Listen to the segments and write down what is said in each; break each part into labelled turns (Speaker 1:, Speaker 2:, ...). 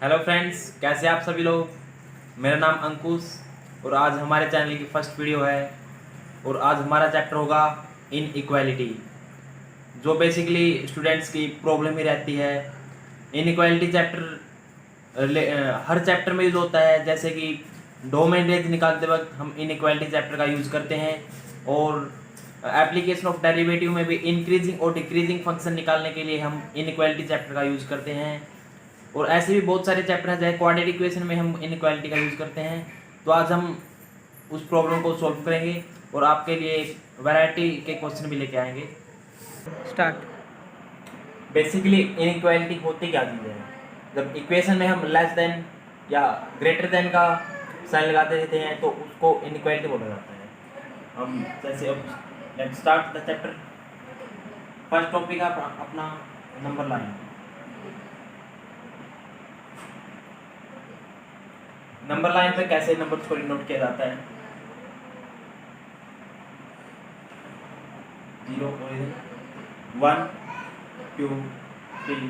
Speaker 1: Hello friends, कैसे आप सभी लोग। मेरा नाम अंकुश और आज हमारे चैनल की फर्स्ट वीडियो है और आज हमारा चैप्टर होगा इन इक्वालिटी, जो बेसिकली स्टूडेंट्स की प्रॉब्लम ही रहती है। इन इक्वालिटी चैप्टर हर चैप्टर में यूज होता है, जैसे कि डोमेन रेंज निकालते वक्त हम इन इक्वालिटी चैप्टर का यूज़ करते हैं और एप्लीकेशन ऑफ डेरिवेटिव में भी इंक्रीजिंग और डिक्रीजिंग फंक्शन निकालने के लिए हम इन इक्वालिटी चैप्टर का यूज़ करते हैं। और ऐसे भी बहुत सारे चैप्टर हैं जैसे क्वाड्रेटिक इक्वेशन में हम इनइक्वालिटी का यूज़ करते हैं। तो आज हम उस प्रॉब्लम को सॉल्व करेंगे और आपके लिए वैरायटी के क्वेश्चन भी लेके आएंगे।
Speaker 2: स्टार्ट।
Speaker 1: बेसिकली इनइक्वालिटी होती क्या चीज़ है? जब इक्वेशन में हम लेस देन या ग्रेटर देन का साइन लगा देते हैं तो उसको इनइक्वालिटी बोला जाता है। हम जैसे अब let's start the chapter. First topic है अपना नंबर लाइन। नंबर लाइन पे कैसे नंबर्स को डिनोट किया जाता है? 0 ओरिजिन 1 2 3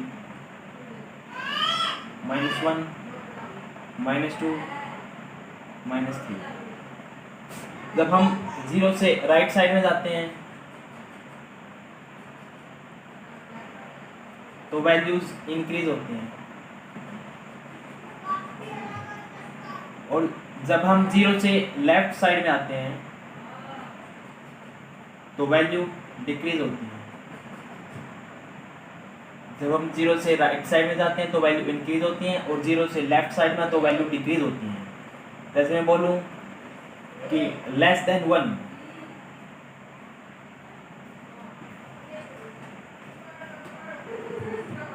Speaker 1: -1 -2 -3। जब हम 0 से राइट साइड में जाते हैं तो वैल्यूज इंक्रीज होती हैं और जब हम 0 से लेफ्ट साइड में आते हैं तो वैल्यू डिक्रीज होती है। जब हम 0 से राइट साइड में जाते हैं तो वैल्यू इंक्रीज होती है और 0 से लेफ्ट साइड में तो वैल्यू डिक्रीज होती है। जैसे मैं बोलूं कि लेस देन 1,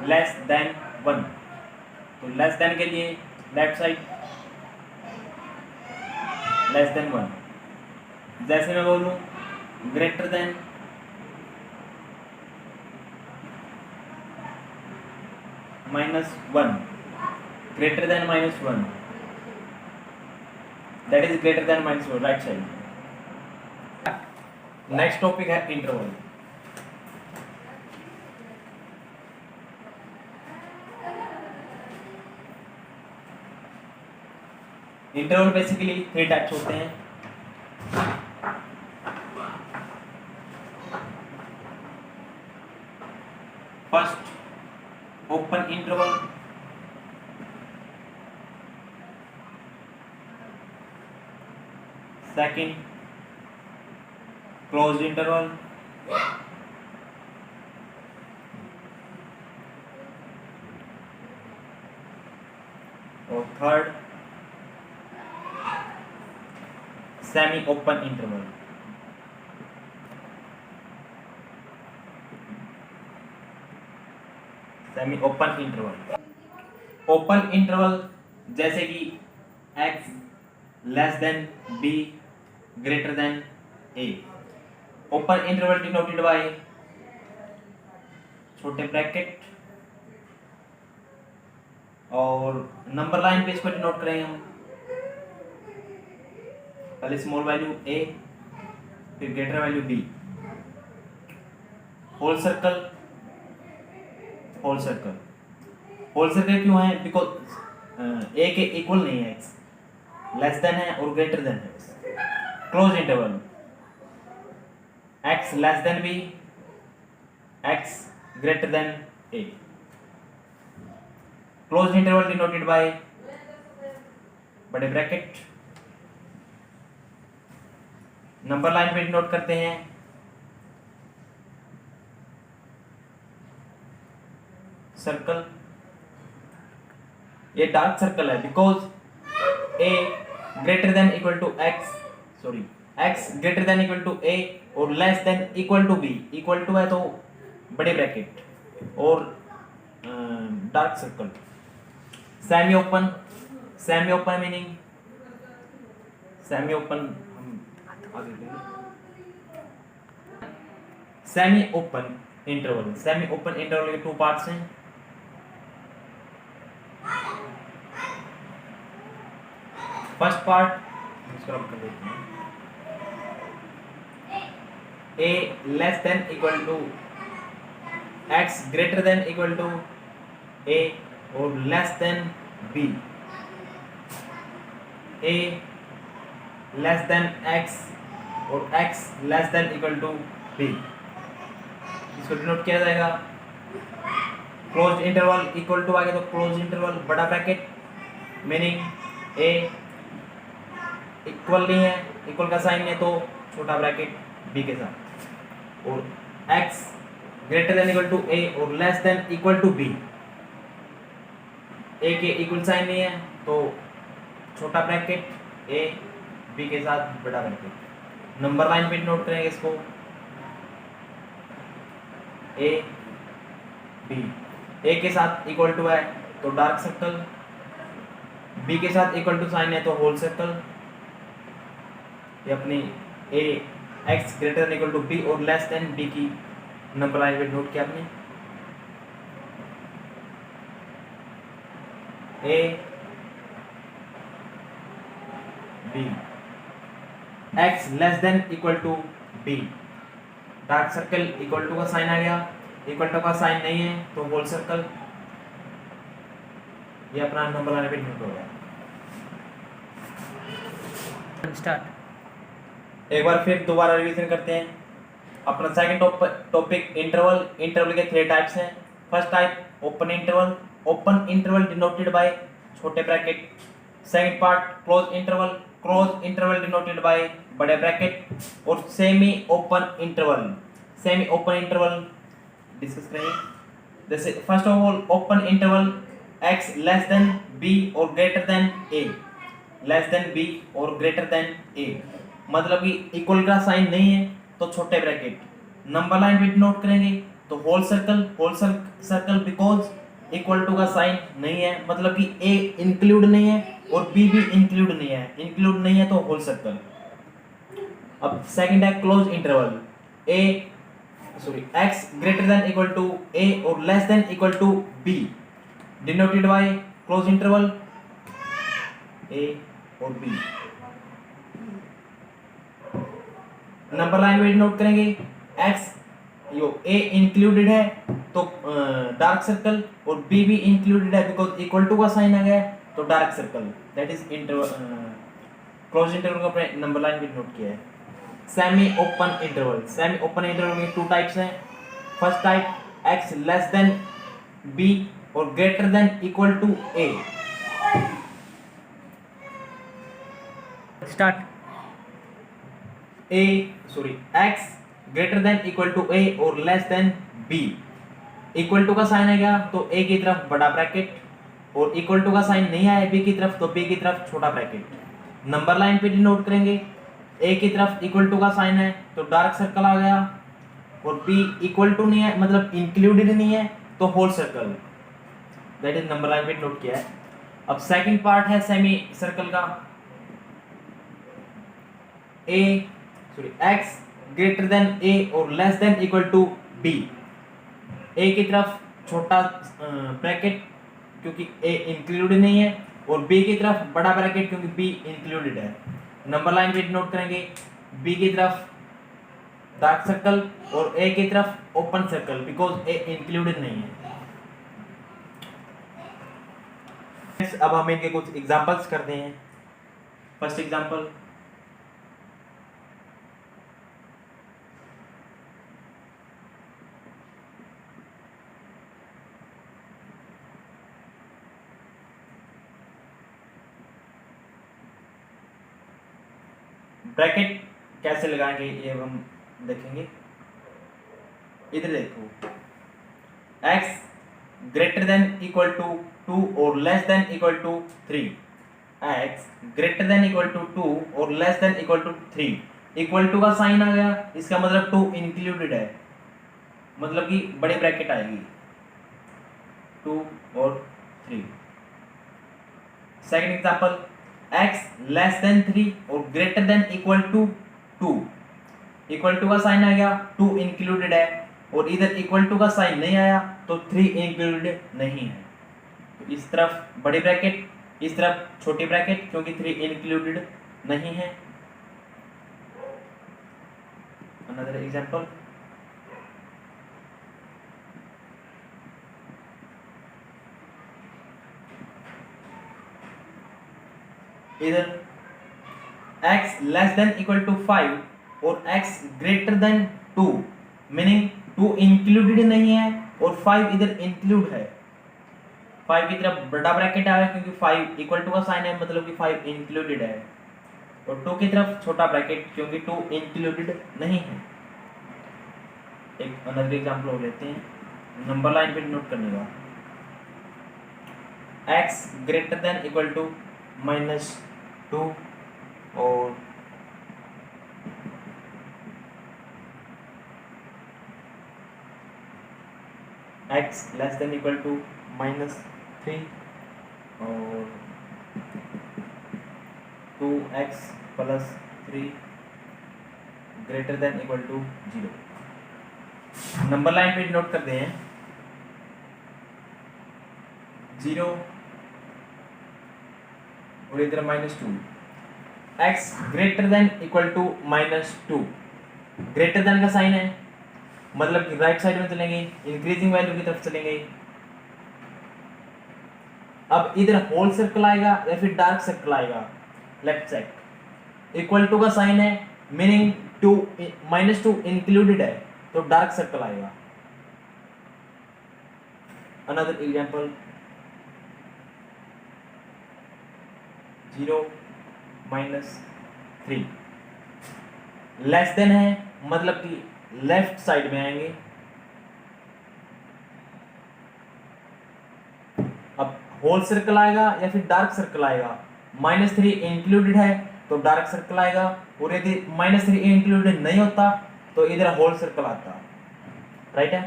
Speaker 1: लेस देन 1, तो लेस देन के लिए लेफ्ट साइड लेस देन 1। जैसे मैं बोलूं greater than -1, greater than -1, that is greater than -1 right side. Next topic है इंटरवल। इंटरवल बेसिकली 3 टाइप्स होते हैं। First open interval, second closed interval, और third semi open interval. Semi open interval, open interval जैसे कि x less than b greater than a। Open interval denoted by छोटे bracket और number line पे इसको denote करेंगे हम। पहले स्मॉल वैल्यू a फिर greater value b। Whole circle, whole circle, whole circle क्यों है? बिकॉज a के इक्वल नहीं है, x लेस देन है और ग्रेटर देन है। Close interval x less than b, x greater than a। Close interval denoted by बड़े bracket. Number line पे डिनोट करते हैं सर्कल। ये डार्क सर्कल है because a greater than equal to x greater than equal to a और less than equal to b। Equal to है तो बड़े ब्रैकेट और dark circle. Semi open, semi open meaning semi open हम आगे देखेंगे। Semi open interval, semi open interval के 2 parts हैं। फर्स्ट पार्ट इसको हम कर देते हैं a less than equal to x greater than equal to a और less than b, a less than x और x less than equal to b, इसको डिनोट किया जाएगा क्लोज इंटरवल इक्वल टू, आगे तो क्लोज इंटरवल बड़ा bracket, meaning a equal नहीं है, इक्वल का साइन है तो छोटा ब्रैकेट बी के साथ, और x greater than equal to A और less than equal to B, A के इक्वल साइन नहीं है तो छोटा ब्रैकेट ए बी के साथ बड़ा ब्रैकेट। नंबर लाइन पे नोट करेंगे इसको, ए बी, ए के साथ इक्वल टू है तो डार्क सर्कल, बी के साथ इक्वल टू साइन है तो होल सर्कल, ये अपनी A X greater than equal to B और लेस देन बी की नंबर लाइन पे नोट किया आपने, A B X less than equal to B, dark circle equal to का साइन आ गया, इक्वल टू का साइन नहीं है तो होल सर्कल, ये अपना नंबर लाइन पे नोट हो गया। स्टार्ट। एक बार फिर दोबारा रिवीजन करते हैं अपना सेकंड टॉपिक इंटरवल। इंटरवल के 3 टाइप्स हैं। First type open interval, open interval denoted by छोटे bracket. Second part close interval, close interval denoted by बड़े ब्रैकेट। और semi open interval, semi open interval discuss करेंगे। जैसे first of all open interval x less than b और greater than a, less than b और greater than a, मतलब कि equal का sign नहीं है तो छोटे ब्रैकेट। नंबर लाइन पे नोट करेंगे तो whole circle, whole circle because equal to का साइन नहीं है, मतलब कि a इंक्लूड नहीं है और b भी इंक्लूड नहीं है, इंक्लूड नहीं है तो होल सर्कल। अब सेकंड है close interval, x greater than equal to a और less than equal to b, denoted by close interval a और b। नंबर लाइन में नोट करेंगे x यो a इंक्लूडेड है तो डार्क सर्कल और b भी इंक्लूडेड है बिकॉज इक्वल टू का साइन आ गया है तो dark circle, that is interval. Close interval को अपने नंबर लाइन पे नोट किया है। Semi open interval, semi open interval में 2 टाइप्स हैं। First type x less than b और greater than equal to a। Start. x greater than equal to a और less than b, equal to का sign आएगा तो a की तरफ बड़ा ब्रैकेट और इक्वल टू का साइन नहीं आया b की तरफ तो b की तरफ छोटा ब्रैकेट। नंबर लाइन पे डिनोट करेंगे, a की तरफ इक्वल टू का साइन है तो डार्क सर्कल आ गया और b इक्वल टू नहीं है मतलब इंक्लूडेड नहीं है तो whole circle, that is number line पे नोट किया है। अब सेकंड पार्ट है सेमी सर्कल का, x ग्रेटर देन a और less than equal to b, a की तरफ छोटा ब्रैकेट क्योंकि a इंक्लूडेड नहीं है और b की तरफ बड़ा ब्रैकेट क्योंकि b इंक्लूडेड है। नंबर लाइन पे नोट करेंगे b की तरफ डार्क सर्कल और a की तरफ open circle because a included नहीं है। अब हम इनके कुछ एग्जांपल्स करते हैं। फर्स्ट एग्जांपल, ब्रैकेट कैसे लगाएंगे ये हम देखेंगे। इधर देखो, x greater than equal to 2 और less than equal to 3, x greater than equal to 2 और less than equal to 3, equal to का साइन आ गया, इसका मतलब 2 इंक्लूडेड है, मतलब कि बड़ी ब्रैकेट आएगी 2 और 3। Second example, x less than 3 और greater than equal to 2, equal to का साइन आ गया, 2 इंक्लूडेड है और इधर इक्वल टू का साइन नहीं आया तो 3 इंक्लूडेड नहीं है। तो इस तरफ बड़ी ब्रैकेट, इस तरफ छोटी ब्रैकेट क्योंकि 3 इंक्लूडेड नहीं है। अनदर एग्जांपल, इधर x less than equal to 5 और x greater than 2, meaning 2 included नहीं है और 5 इधर इंक्लूड है। 5 की तरफ बड़ा ब्रैकेट आया क्योंकि 5 इक्वल टू का साइन है, मतलब कि 5 इंक्लूडेड है, और 2 की तरफ छोटा ब्रैकेट क्योंकि 2 इंक्लूडेड नहीं है। एक अनदर एग्जांपल हो लेते हैं, नंबर लाइन पे नोट करने का। x greater than equal to -2 और x less than equal to -3 और 2x plus 3 greater than equal to 0। Number line पे नोट करते हैं 0 और इधर -2। x greater than equal to -2, greater than का साइन है, मतलब कि राइट साइड में चलेंगे, इंक्रीजिंग वैल्यू की तरफ चलेंगे। अब इधर होल सर्कल आएगा या फिर डार्क सर्कल आएगा, लेफ्ट साइड इक्वल टू का साइन है, मीनिंग -2 इंक्लूडेड है, तो डार्क सर्कल आएगा। अनदर एग्जांपल 0 -3 लेस देन है, मतलब कि लेफ्ट साइड में आएंगे। अब होल सर्कल आएगा या फिर डार्क सर्कल आएगा, -3 इंक्लूडेड है तो डार्क सर्कल आएगा, और यदि -3 इंक्लूडेड नहीं होता तो इधर होल सर्कल आता, राइट है।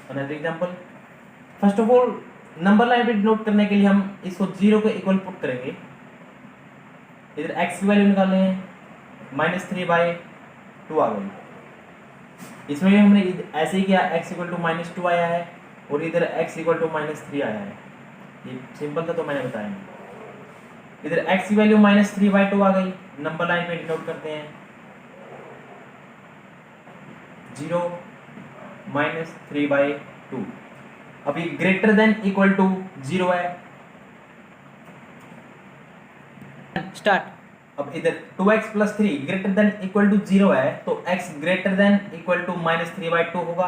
Speaker 1: Another example, first of all number line पे नोट करने के लिए हम इसको 0 के इक्वल पुट करेंगे। इधर x की वैल्यू निकालने हैं, -3/2 आ गई। इसमें भी हमने ऐसे ही किया, x इक्वल टू -2 आया है और इधर x इक्वल टू -3 आया है, ये सिंपल था तो मैंने बताया। इधर x की वैल्यू -3/2 आ गई। नंबर लाइन पे नोट करते हैं 0 -3/2। अब ये ग्रेटर देन इक्वल टू 0 है,
Speaker 2: स्टार्ट।
Speaker 1: अब इधर 2x plus 3 greater than equal to 0 है तो x greater than equal to -3/2 होगा।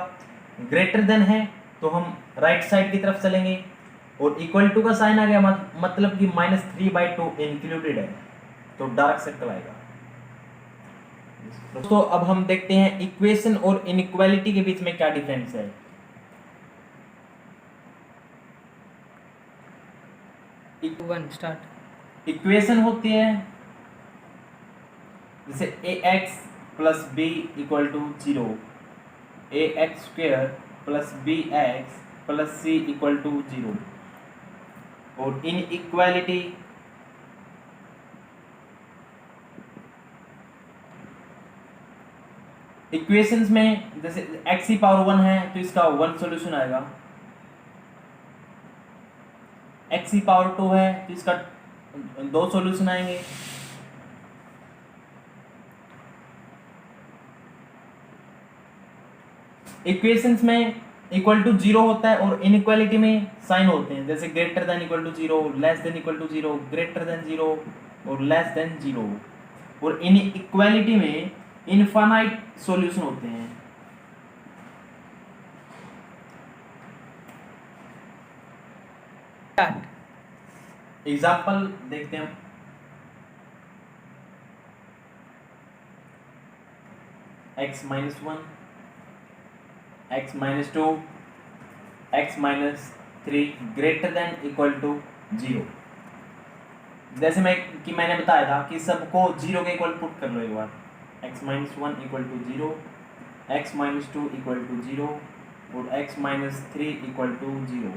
Speaker 1: ग्रेटर देन है तो हम राइट साइड की तरफ चलेंगे, और इक्वल टू का साइन आ गया, मतलब कि -3/2 इंक्लूडेड है, तो डार्क सर्कल आएगा। तो अब हम देखते हैं इक्वेशन और इनइक्वालिटी के बीच में क्या डिफरेंस है।
Speaker 2: स्टार्ट।
Speaker 1: इक्वेशन होती है जैसे ax plus B equal to 0, ax square plus bx plus c equal to 0, और इन इक्वालिटी इक्वेशंस में जैसे x की पावर 1 है तो इसका 1 सॉल्यूशन आएगा, x की पावर 2 है तो इसका 2 सॉल्यूशन आएंगे। इक्वेशंस में इक्वल टू 0 होता है और इनइक्वालिटी में साइन होते हैं, जैसे greater than equal to 0, less than equal to 0, greater than 0 और लेस देन 0, और इनइक्वालिटी में इनफाइनाइट सॉल्यूशन होते हैं। एग्जाम्पल देखते हैं, x -1, x -2, x -3 greater than equal to 0। जैसे मैंने बताया था कि सबको 0 के इक्वल पुट कर लो एक बार, x -1 equal to 0, x -2 equal to 0 और x -3 इक्वल टू 0,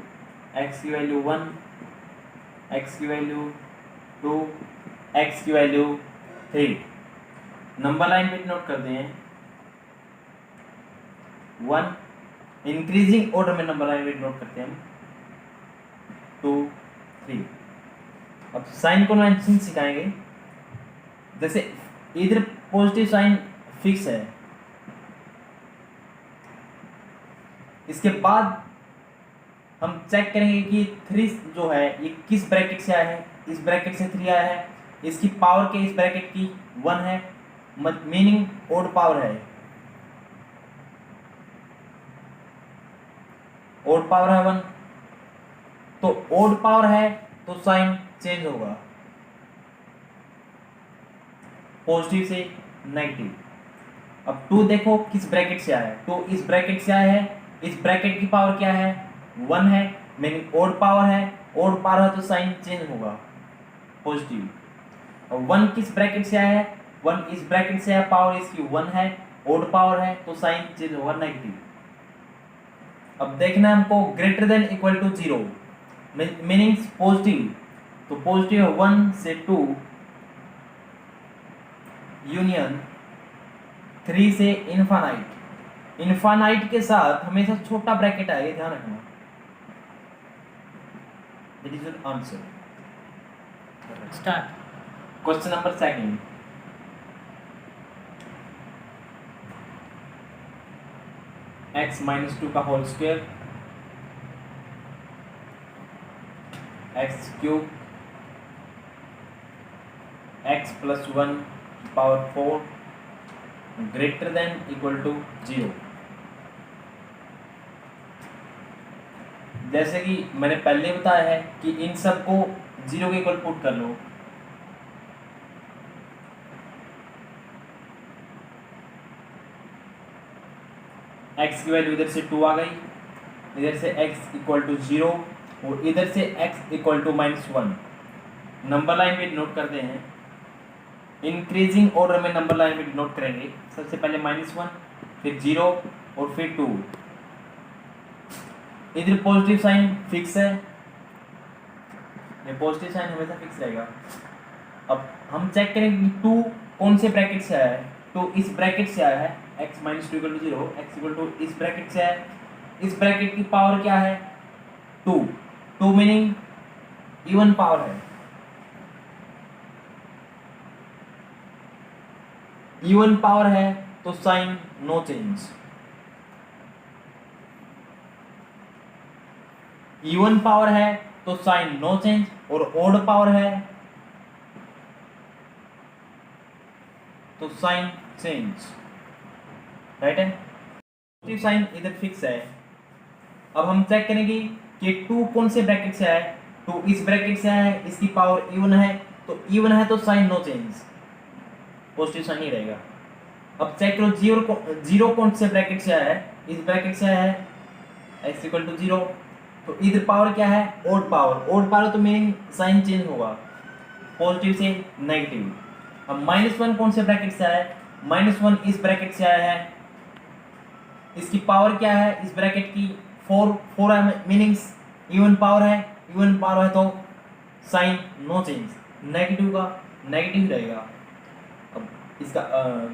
Speaker 1: x की वैल्यू 1, x की वैल्यू 2, x की वैल्यू 3। नंबर लाइन पे नोट करते हैं 1, इंक्रीजिंग ऑर्डर में नंबर लाइन पे नोट करते हैं 2, 3। अब साइन कन्वेंशन सिखाएंगे, जैसे इधर पॉजिटिव साइन फिक्स है, इसके बाद हम चेक करेंगे कि 3 जो है ये किस ब्रैकेट से आया है, इस ब्रैकेट से 3 आया है, इसकी पावर के इस ब्रैकेट की 1 है, मीनिंग ओड पावर है, ओड पावर है 1। तो ओड पावर है तो साइन चेंज होगा पॉजिटिव से नेगेटिव। अब 2 देखो किस ब्रैकेट से आया है, 2 इस ब्रैकेट से आया है, इस ब्रैकेट की पावर क्या है 1 है, मीनिंग ओड पावर है, ओड पावर है तो साइन चेंज होगा पॉजिटिव। और 1 किस ब्रैकेट से आया है, 1 इस ब्रैकेट से आया, पावर इसकी 1 है, ओड पावर है तो साइन चेंज होगा नेगेटिव। अब देखना है हमको greater than equal to 0 meaning positive, तो पॉजिटिव 1 से 2 यूनियन 3 से इनफाइनाइट, इनफाइनाइट के साथ हमेशा छोटा ब्रैकेट आएगा, ध्यान रखना। That is your answer.
Speaker 2: Start.
Speaker 1: Question number 2, x - 2 का whole square, x cube, x + 1 power 4 greater than equal to 0। जैसे कि मैंने पहले बताया है कि इन सब को 0 के इक्वल पुट कर लो। x की वैल्यू इधर से 2 आ गई, इधर से x = 0 और इधर से x = -1। नंबर लाइन में नोट करते हैं, इंक्रीजिंग ऑर्डर में नंबर लाइन में नोट करेंगे। सबसे पहले -1, फिर 0 और फिर 2। इधर पॉजिटिव साइन फिक्स है, ये पॉजिटिव साइन हमेशा फिक्स रहेगा। अब हम चेक करेंगे कि 2 कौन से ब्रैकेट से आया है, तो इस ब्रैकेट से आया है, x - 2 = 0, x इस ब्रैकेट से आया है, इस ब्रैकेट की पावर क्या है 2, 2 मीनिंग इवन पावर है, इवन पावर है तो sign no change, even power है तो साइन नो चेंज, और ओड पावर है तो साइन चेंज, राइट है। पॉजिटिव साइन इधर फिक्स है। अब हम चेक करेंगे कि 2 कौन से ब्रैकेट से आया है, 2 इस ब्रैकेट से आया है, इसकी पावर इवन है, तो इवन है तो sign no change, positive sign ही रहेगा। अब चेक करो 0 कौन से ब्रैकेट से आया है, इस ब्रैकेट से आया है, x = 0, तो इधर पावर क्या है ओड पावर, ओड पावर तो मीनिंग साइन चेंज होगा पॉजिटिव से नेगेटिव। अब -1 कौन से ब्रैकेट से आया है, -1 इस ब्रैकेट से आया है, इसकी पावर क्या है इस ब्रैकेट की 4 है, मीनिंग्स इवन पावर है, इवन पावर है तो साइन नो चेंज, नेगेटिव का नेगेटिव रहेगा। अब इसका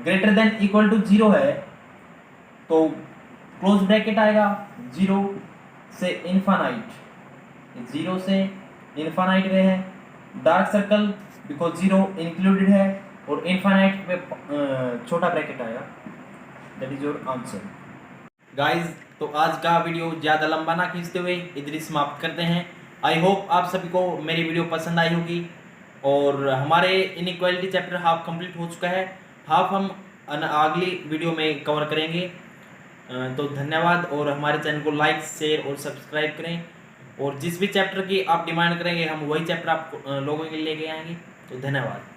Speaker 1: ग्रेटर देन इक्वल टू 0 है तो क्लोज ब्रैकेट आएगा 0 से इनफाइनाइट, 0 से इनफाइनाइट में है, डार्क सर्कल बिकॉज 0 इंक्लूडेड है, और इनफाइनाइट में छोटा ब्रैकेट आएगा। That is your answer guys. तो आज का वीडियो ज़्यादा लंबा ना खींचते हुए इधर ही समाप्त करते हैं। आई होप आप सभी को मेरी वीडियो पसंद आई होगी, और हमारे इनइक्वालिटी चैप्टर हाफ कंप्लीट हो चुका है, हाफ हम अगली वीडियो में कवर करेंगे। तो धन्यवाद, और हमारे चैनल को लाइक शेयर और सब्सक्राइब करें, और जिस भी चैप्टर की आप डिमांड करेंगे हम वही चैप्टर आप लोगों के लिए लेके आएंगे। तो धन्यवाद।